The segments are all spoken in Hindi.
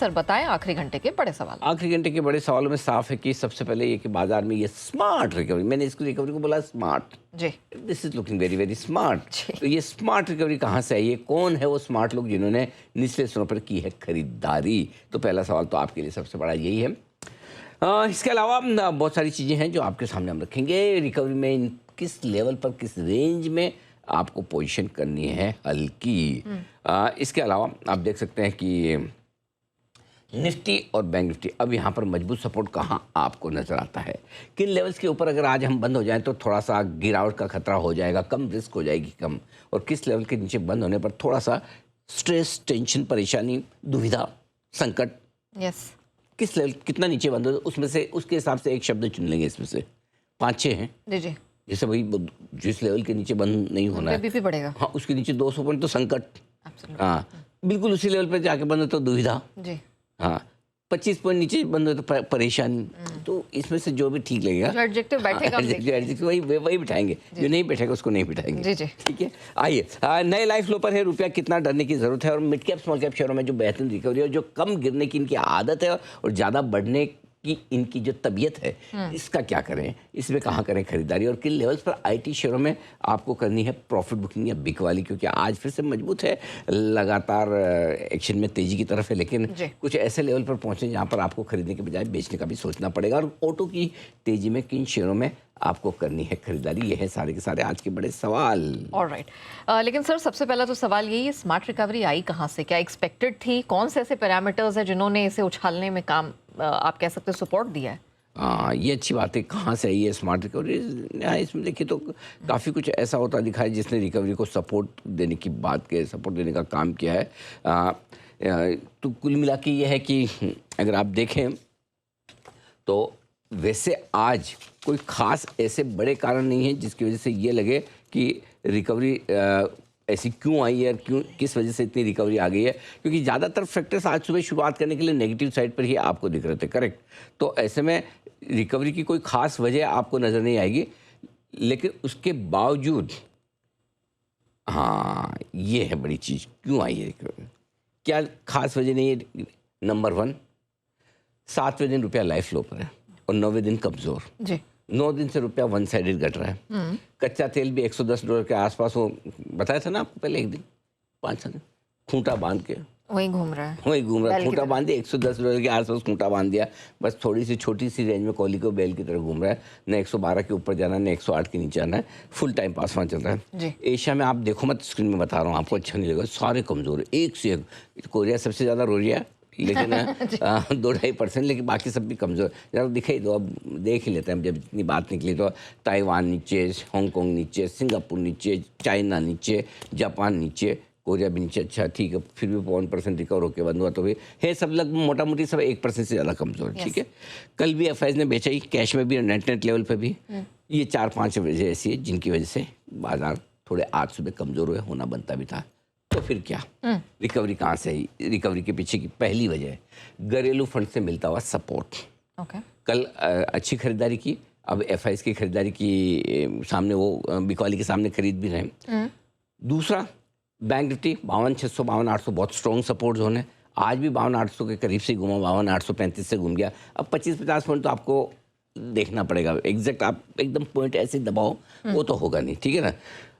सर बताएं आखिरी घंटे के बड़े सवाल। आखिरी घंटे के बड़े सवालों में साफ है कि सबसे पहले ये कि बाजार में ये स्मार्ट रिकवरी, मैंने इसको रिकवरी को बोला स्मार्ट जी, this is looking very very smart. जी। तो ये स्मार्ट रिकवरी कहाँ से आई है, कौन है वो स्मार्ट लोग जिन्होंने निचले स्तरों पर की है खरीदारी? तो पहला सवाल तो आपके लिए सबसे बड़ा यही है। इसके अलावा बहुत सारी चीज़ें हैं जो आपके सामने हम रखेंगे। रिकवरी में किस लेवल पर, किस रेंज में आपको पोजीशन करनी है हल्की। इसके अलावा आप देख सकते हैं कि निफ्टी और बैंक निफ्टी अब यहाँ पर मजबूत सपोर्ट कहाँ आपको नज़र आता है, किन लेवल्स के ऊपर अगर आज हम बंद हो जाएं तो थोड़ा सा गिरावट का खतरा हो जाएगा, कम रिस्क हो जाएगी कम, और किस लेवल के नीचे बंद होने पर थोड़ा सा स्ट्रेस, टेंशन, परेशानी, दुविधा, संकट, यस, किस लेवल कितना नीचे बंद हो, उसमें से उसके हिसाब से एक शब्द चुन लेंगे। इसमें से 5-6 हैं। जी जी, जैसे भाई जिस लेवल के नीचे बंद नहीं होना है, बीपी बढ़ेगा। हाँ, उसके नीचे 200 पॉइंट तो संकट, Absolutely. हाँ बिल्कुल उसी लेवल पर जाके बंद हो तो दुविधा, जी, हाँ 25 पॉइंट नीचे बंद हो तो परेशानी। तो इसमें से जो भी ठीक लगेगा, जो एडजेक्टिव बैठेगा हम देखेंगे। एडजेक्टिव वही बिठाएंगे, जो नहीं बैठेगा उसको नहीं बिठाएंगे। जी जी, ठीक है, आइए नए लाइफ लो पर है रुपया कितना डरने की जरूरत है, और मिड कैप स्मॉल कैप शेयरों में जो बेहतरीन रिकवरी है, जो कम गिरने की इनकी आदत है और ज़्यादा बढ़ने की इनकी जो तबीयत है, इसका क्या करें, इसमें कहाँ करें खरीदारी, और किन लेवल्स पर आईटी शेयरों में आपको करनी है प्रॉफिट बुकिंग या बिक वाली, क्योंकि आज फिर से मजबूत है, लगातार एक्शन में तेजी की तरफ है, लेकिन कुछ ऐसे लेवल पर पहुंचे जहां पर आपको खरीदने के बजाय बेचने का भी सोचना पड़ेगा। और ऑटो की तेजी में किन शेयरों में आपको करनी है खरीदारी, ये है सारे के सारे आज के बड़े सवाल। ऑलराइट, लेकिन सर सबसे पहला तो सवाल यही है, स्मार्ट रिकवरी आई कहाँ से, क्या एक्सपेक्टेड थी, कौन से ऐसे पैरामीटर्स है जिन्होंने इसे उछालने में काम आप कह सकते हैं सपोर्ट दिया है? ये अच्छी बात है, कहाँ से आई है स्मार्ट रिकवरी। इसमें देखिए तो काफ़ी कुछ ऐसा होता दिखा है जिसने रिकवरी को सपोर्ट देने की बात की, सपोर्ट देने का काम किया है। तो कुल मिला के ये है कि अगर आप देखें तो वैसे आज कोई ख़ास ऐसे बड़े कारण नहीं है जिसकी वजह से ये लगे कि रिकवरी ऐसी क्यों आई है और क्यों किस वजह से इतनी रिकवरी आ गई है, क्योंकि ज़्यादातर फैक्टर्स आज सुबह शुरुआत करने के लिए नेगेटिव साइड पर ही आपको दिख रहे थे, करेक्ट। तो ऐसे में रिकवरी की कोई ख़ास वजह आपको नज़र नहीं आएगी, लेकिन उसके बावजूद हाँ ये है बड़ी चीज़, क्यों आई है रिकवरी, क्या खास वजह नहीं है। नंबर 1, 7वें दिन रुपया लाइफ लो पर है और 9वें दिन कमज़ोर जी। 9 दिन से रुपया वन साइडेड घट रहा है। कच्चा तेल भी $110 के आसपास, वो बताया था ना आपको पहले एक दिन 5 दिन खूंटा बांध के वही घूम रहा है, खूंटा बांध दिया, $110 के आसपास खूंटा बांध दिया, बस थोड़ी सी छोटी सी रेंज में कोहली को बैल की तरह घूम रहा है, न 112 के ऊपर जाना न 108 के नीचे आना है, फुल टाइम पास वहाँ चल रहा है। एशिया में आप देखो मत, स्क्रीन में बता रहा हूँ आपको, अच्छा नहीं लगेगा, सारे कमज़ोर है एक से एक। कोरिया सबसे ज़्यादा रो रहा है लेकिन 2-2.5%, लेकिन बाकी सब भी कमज़ोर जरा दिखाई दो। अब देख ही लेते हैं, जब इतनी बात निकली तो ताइवान नीचे, हांगकांग नीचे, सिंगापुर नीचे, चाइना नीचे, जापान नीचे, कोरिया भी नीचे। अच्छा ठीक है, फिर भी 1% रिकवर होकर बंद हुआ तो भी है, सब लग मोटा मोटी सब 1% से ज़्यादा कमज़ोर। ठीक है, कल भी एफआईज ने बेचा ही, कैश में भी, नेट लेवल पर भी। ये 4-5 वजह ऐसी है जिनकी वजह से बाजार थोड़े आज सुबह कमज़ोर हुए, होना बनता भी था। तो फिर क्या रिकवरी कहाँ से आई? रिकवरी के पीछे की पहली वजह है घरेलू फंड से मिलता हुआ सपोर्ट। कल अच्छी खरीदारी की, अब एफआईज की खरीदारी की, सामने वो बिकवाली के सामने खरीद भी रहे। दूसरा, बैंक निफ्टी 52,600 52,800 बहुत स्ट्रॉन्ग सपोर्ट जोन है, आज भी 52,800 के करीब से घूमा, 52,835 से घूम गया। अब 25-50 पॉइंट तो आपको देखना पड़ेगा, एग्जैक्ट आप एकदम पॉइंट ऐसे दबाओ वो तो होगा नहीं। ठीक है ना।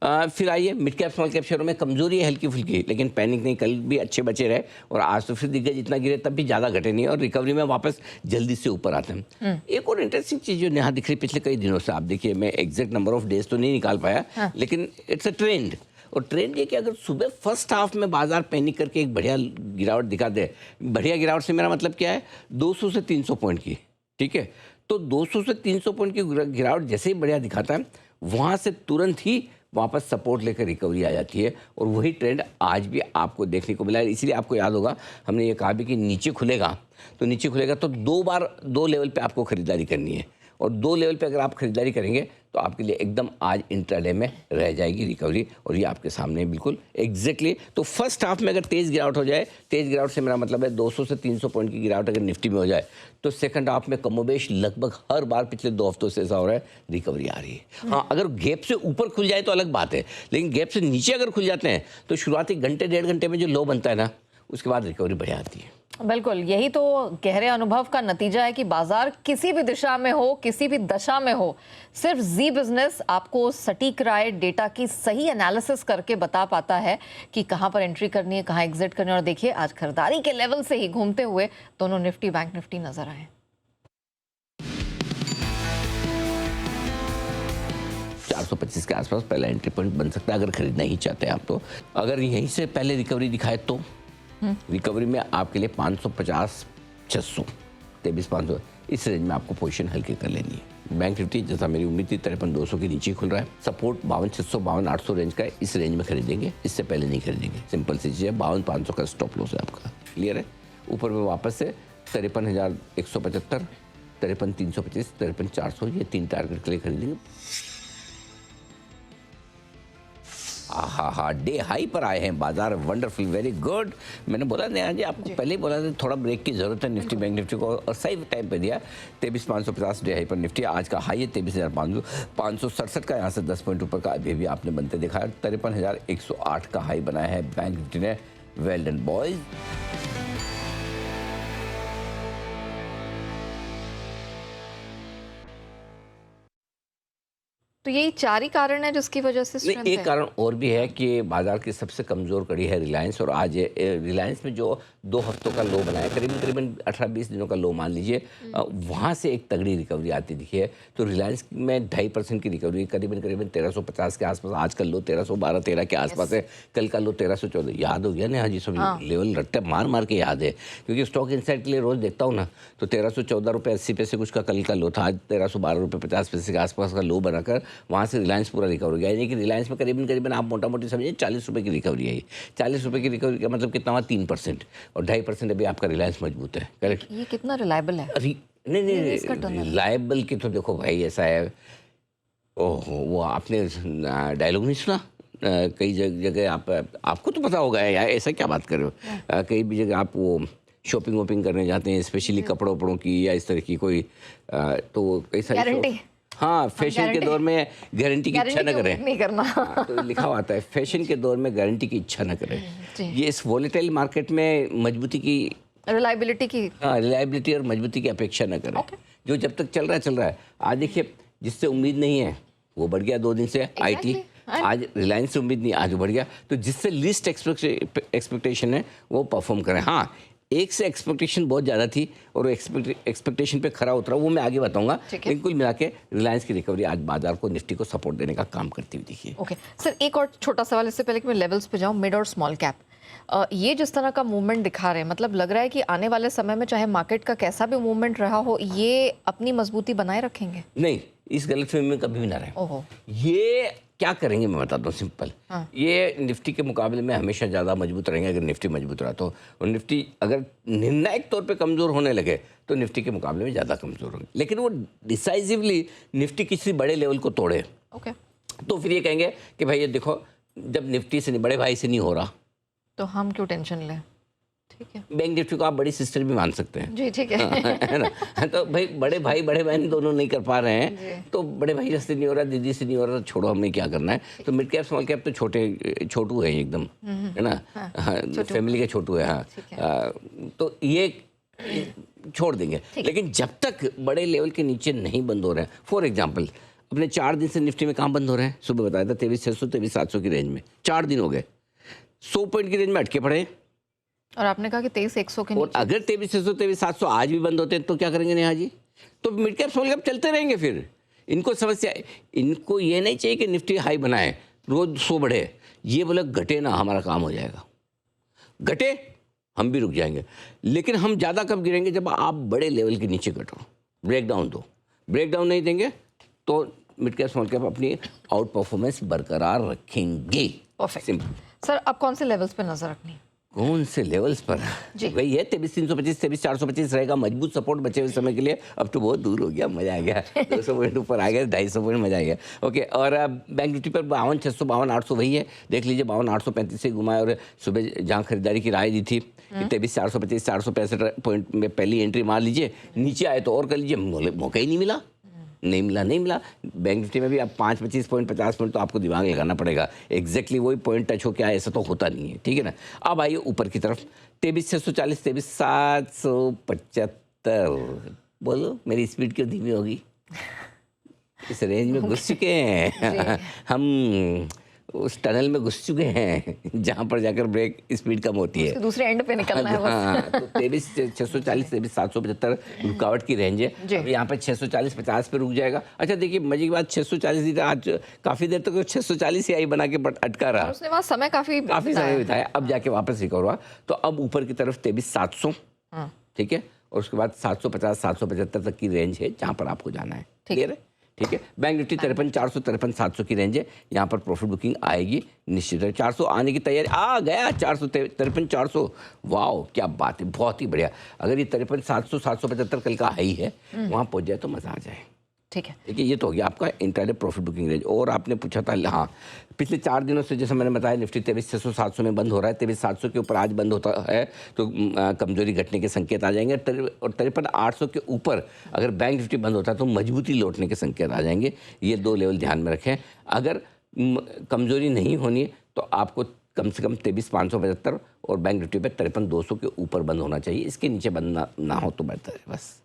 फिर आइए मिड कैप स्मॉल कैप शेयरों में कमजोरी है हल्की फुल्की, लेकिन पैनिक नहीं, कल भी अच्छे बचे रहे और आज तो फिर दिग्गज जितना गिरे तब भी ज़्यादा घटे नहीं और रिकवरी में वापस जल्दी से ऊपर आते हैं। एक और इंटरेस्टिंग चीज़ जो यहाँ दिख रही पिछले कई दिनों से, आप देखिए, मैं एग्जैक्ट नंबर ऑफ डेज तो नहीं निकाल पाया, लेकिन इट्स अ ट्रेंड। और ट्रेंड ये कि अगर सुबह फर्स्ट हाफ में बाजार पैनिक करके एक बढ़िया गिरावट दिखा दे, बढ़िया गिरावट से मेरा मतलब क्या है, 200 से 300 पॉइंट की। ठीक है, तो 200 से 300 पॉइंट की गिरावट जैसे ही बढ़िया दिखाता है, वहाँ से तुरंत ही वापस सपोर्ट लेकर रिकवरी आ जाती है। और वही ट्रेंड आज भी आपको देखने को मिला है। इसलिए आपको याद होगा हमने ये कहा भी कि नीचे खुलेगा तो 2 बार 2 लेवल पे आपको खरीदारी करनी है, और 2 लेवल पे अगर आप खरीदारी करेंगे तो आपके लिए एकदम आज इंट्राडे में रह जाएगी रिकवरी, और ये आपके सामने बिल्कुल एग्जैक्टली। तो फर्स्ट हाफ में अगर तेज़ गिरावट हो जाए, तेज़ गिरावट से मेरा मतलब है 200 से 300 पॉइंट की गिरावट अगर निफ्टी में हो जाए, तो सेकंड हाफ में कमोबेश लगभग हर बार पिछले 2 हफ्तों से ऐसा हो रहा है, रिकवरी आ रही है। हाँ, अगर गैप से ऊपर खुल जाए तो अलग बात है, लेकिन गैप से नीचे अगर खुल जाते हैं तो शुरुआती घंटे 1.5 घंटे में जो लो बनता है ना, उसके बाद रिकवरी बढ़िया आती है। बिल्कुल, यही तो गहरे अनुभव का नतीजा है कि बाजार किसी भी दिशा में हो, किसी भी दशा में हो, सिर्फ जी बिजनेस आपको सटीक राय, डेटा की सही एनालिसिस करके बता पाता है कि कहां पर एंट्री करनी है, कहां एग्जिट करनी है। और देखिए आज खरीदारी के लेवल से ही घूमते हुए दोनों निफ्टी बैंक निफ्टी नजर आए। 425 के आसपास पहला एंट्री पॉइंट बन सकता है अगर खरीदना ही चाहते हैं आप। तो अगर यहीं से पहले रिकवरी दिखाए तो रिकवरी में आपके लिए 550 600 23,500 इस रेंज में आपको पोजीशन हल्की कर लेनी है। बैंक निफ्टी जैसा मेरी उम्मीद थी 53,200 के नीचे खुल रहा है। सपोर्ट 52,600 52,800 रेंज का है, इस रेंज में खरीदेंगे, इससे पहले नहीं खरीदेंगे। सिंपल सी चीज़ है, 52,500 का स्टॉप लॉस है आपका। क्लियर है। ऊपर में वापस से 53,175 53,325 53,400 ये 3 टारगेट के लिए खरीदेंगे। हाँ डे हाई पर आए हैं बाजार। Wonderful, very good. मैंने बोला नेहा जी आपको पहले ही बोला था थोड़ा ब्रेक की जरूरत है निफ्टी बैंक निफ्टी को, और सही टाइम पे दिया। 23,550 डे हाई पर निफ्टी, आज का हाई है 23,500 567 का, यहाँ से 10 पॉइंट ऊपर का अभी भी आपने बनते देखा है। 53,108 का हाई बनाया है बैंक निफ्टी ने। Well done boys. तो यही 4 ही कारण है जिसकी वजह से स्ट्रेंथ एक है। कारण और भी है कि बाजार की सबसे कमज़ोर कड़ी है रिलायंस, और आज रिलायंस में जो 2 हफ्तों का लो बनाया, करीबन 18-20 दिनों का लो मान लीजिए, वहाँ से एक तगड़ी रिकवरी आती दिखी है। तो रिलायंस में 2.5% की रिकवरी, करीबन 1350 के आसपास। आज का लो 1312-13 के आसपास है। कल का लो 1314। याद हो गया ना जी सब? लेवल रट्टे मार मार के याद है, क्योंकि स्टॉक इनसाइड के लिए रोज़ देखता हूँ ना, तो 1314 रुपये 80 पैसे कुछ का कल का लो था। आज 1312 रुपये 50 पैसे के आसपास का लो बनाकर वहाँ से रिलायंस पूरा रिकवर हो गया। यानी कि रिलायंस में करीबन आप मोटा मोटी समझिए 40 रुपये की रिकवरी है। 40 रुपये की रिकवरी का मतलब कितना हुआ? 3%, और 2.5% अभी आपका रिलायंस मजबूत है। करेक्ट। ये कितना रिलायबल है? अभी नहीं रिलायबल की तो देखो भाई ऐसा है, ओहो वो आपने डायलॉग नहीं सुना? कई जगह आपको तो पता होगा यार, ऐसा क्या बात कर रहे हो। कई भी जगह आप वो शॉपिंग वॉपिंग करने जाते हैं, स्पेशली कपड़ों वपड़ों की या इस तरह की कोई, तो कई सारी, हाँ फैशन के दौर में गारंटी की इच्छा न करें, नहीं करना। तो लिखा हुआ आता है फैशन के दौर में गारंटी की इच्छा न करें। ये इस वॉलेटाइल मार्केट में मजबूती की, रिलायबिलिटी की, हाँ रिलायबिलिटी और मजबूती की अपेक्षा न करें। जो जब तक चल रहा है। आज देखिए जिससे उम्मीद नहीं है वो बढ़ गया 2 दिन से। आईटी आज रिलायंस से उम्मीद नहीं, आज बढ़ गया। तो जिससे लीस्ट एक्सपेक्टेशन है वो परफॉर्म करें। हाँ एक से एक्सपेक्टेशन बहुत ज़्यादा थी और एक्सपेक्टेशन पे खरा उतरा, वो मैं आगे बताऊंगा। लेकिन कुल मिला के रिलायंस की रिकवरी आज बाजार को, निफ्टी को सपोर्ट देने का काम करती हुई दिखी। ओके सर, एक और छोटा सवाल इससे पहले कि मैं लेवल्स पे जाऊं। मिड और स्मॉल कैप, ये जिस तरह का मूवमेंट दिखा रहे हैं, मतलब लग रहा है कि आने वाले समय में चाहे मार्केट का कैसा भी मूवमेंट रहा हो, ये अपनी मजबूती बनाए रखेंगे? नहीं, इस गलतफहमी में कभी भी ना रहे। ओहो। ये क्या करेंगे मैं बताता हूँ सिंपल। ये निफ्टी के मुकाबले में हमेशा ज़्यादा मजबूत रहेंगे अगर निफ्टी मजबूत रहा तो। और निफ्टी अगर निर्णायक तौर पे कमज़ोर होने लगे तो निफ्टी के मुकाबले में ज़्यादा कमज़ोर होंगे। लेकिन वो डिसाइसिवली निफ्टी किसी बड़े लेवल को तोड़े, ओके, तो फिर ये कहेंगे कि भाई ये देखो जब निफ्टी से बड़े भाई से नहीं हो रहा तो हम क्यों टेंशन लें। ठीक है, बैंक निफ्टी को आप बड़ी सिस्टर भी मान सकते हैं। जी ठीक है। है ना। तो भाई बड़े बहन दोनों नहीं कर पा रहे हैं, तो बड़े भाई से नहीं हो रहा, दीदी से नहीं हो रहा, तो छोड़ो हमें क्या करना है। तो मिड कैप स्मॉल कैप तो छोटू है एकदम, है ना। फैमिली के छोटू है। हाँ तो ये छोड़ देंगे। लेकिन जब तक बड़े लेवल के नीचे नहीं बंद हो रहे हैं, फॉर एग्जाम्पल अपने 4 दिन से निफ्टी में कहाँ बंद हो रहे हैं? सुबह बताया था 23,600 23,700 की रेंज में 4 दिन हो गए, 100 पॉइंट की रेंज में अटके पड़े। और आपने कहा कि 23,100 के और अगर 23,600 23,700 आज भी बंद होते हैं तो क्या करेंगे नेहा जी? तो मिड कैप स्मॉल कैप चलते रहेंगे। फिर इनको समस्या, इनको ये नहीं चाहिए कि निफ्टी हाई बनाए रोज 100 बढ़े, ये बोले घटे ना हमारा काम हो जाएगा। घटे हम भी रुक जाएंगे, लेकिन हम ज़्यादा कब गिरेंगे? जब आप बड़े लेवल के नीचे घटो, ब्रेकडाउन दो। ब्रेकडाउन नहीं देंगे तो मिड कैप स्मॉल कैप अपनी आउट परफॉर्मेंस बरकरार रखेंगे। परफेक्ट। सर अब कौन से लेवल्स पे नजर रखनी? कौन से लेवल्स पर वही है 23,325 23,425 रहेगा मजबूत सपोर्ट बचे हुए समय के लिए। अब तो बहुत दूर हो गया, मजा आ गया। 200 पॉइंट ऊपर आ गया, 250 पॉइंट, मजा आ गया। ओके, और बैंक निफ्टी पर 52,600 52,800 वही है, देख लीजिए 52,835 से घुमाए। और सुबह जहाँ खरीदारी की राय दी थी कि 23,425 465 पॉइंट में पहली एंट्री मार लीजिए, नीचे आए तो और कर लीजिए, मौका ही नहीं मिला। नहीं मिला, नहीं मिला। बैंक निफ्टी में भी अब 5, 25 पॉइंट, 50 पॉइंट तो आपको दिमाग लगाना पड़ेगा, एग्जैक्टली वही पॉइंट टच हो क्या, ऐसा तो होता नहीं है, ठीक है ना। अब आइए ऊपर की तरफ, 23,640, 23,775। बोलो मेरी स्पीड क्यों धीमी होगी? इस रेंज में घुस चुके हैं हम, उस टनल में घुस चुके हैं जहाँ पर जाकर ब्रेक स्पीड कम होती है, दूसरे एंड पे निकलना है बस। हाँ, तो 23,640, 23,775 रुकावट की रेंज है। अब यहाँ पे 640, 50 पे रुक जाएगा। अच्छा देखिए मजे की बात, 640 ही था आज, काफी देर तक तो 640 ही आई बना के अटका रहा, उसने वहाँ समय काफी समय बिताया, अब जाके वापस रिकवर हुआ। तो अब ऊपर की तरफ 23,700, ठीक है, और उसके बाद 750, 775 तक की रेंज है जहाँ पर आपको जाना है, क्लियर है, ठीक है। बैंक निफ्टी 53,400, 53,700 की रेंज है, यहाँ पर प्रॉफिट बुकिंग आएगी निश्चित है। 400 आने की तैयारी, आ गया 453, 400, वाह क्या बात है, बहुत ही बढ़िया। अगर ये 53,700, 775 कल का हाई है, वहाँ पहुँच जाए तो मजा आ जाए, ठीक है। देखिए ये तो हो गया आपका इंट्राडे प्रॉफिट बुकिंग रेंज। और आपने पूछा था, हाँ पिछले 4 दिनों से जैसे मैंने बताया निफ्टी 23,600, 700 में बंद हो रहा है, 23,700 के ऊपर आज बंद होता है तो कमजोरी घटने के संकेत आ जाएंगे। और 53,800 के ऊपर अगर बैंक निफ्टी बंद होता है तो मजबूती लौटने के संकेत आ जाएंगे। ये 2 लेवल ध्यान में रखें। अगर कमजोरी नहीं होनी है तो आपको कम से कम 23,575 और बैंक निफ्टी पर 53,200 के ऊपर बंद होना चाहिए, इसके नीचे बंद ना हो तो बेहतर है बस।